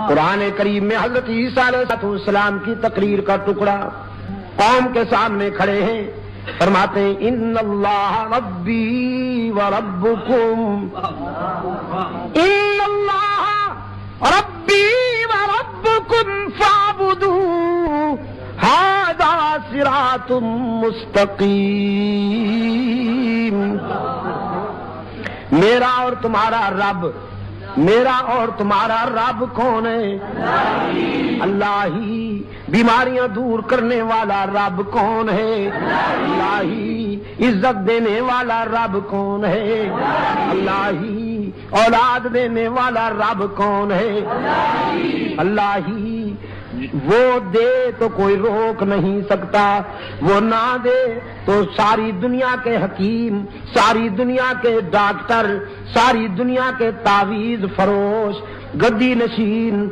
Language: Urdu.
قرآن کریم میں حضرت عیسیٰ علیہ السلام کی تقریر کا ٹکڑا قوم کے سامنے کھڑے ہیں، فرماتے ہیں ان اللہ ربی و ربکم، ان اللہ ربی و ربکم فاعبدوہ ھذا صراط مستقیم۔ میرا اور تمہارا رب، میرا اور تمہارا رب کون ہے؟ اللہ ہی۔ بیماریاں دور کرنے والا رب کون ہے؟ اللہ ہی۔ عزت دینے والا رب کون ہے؟ اللہ ہی۔ اولاد دینے والا رب کون ہے؟ اللہ ہی۔ وہ دے تو کوئی روک نہیں سکتا، وہ نہ دے تو ساری دنیا کے حکیم، ساری دنیا کے ڈاکٹر، ساری دنیا کے تعویذ فروش، گدی نشین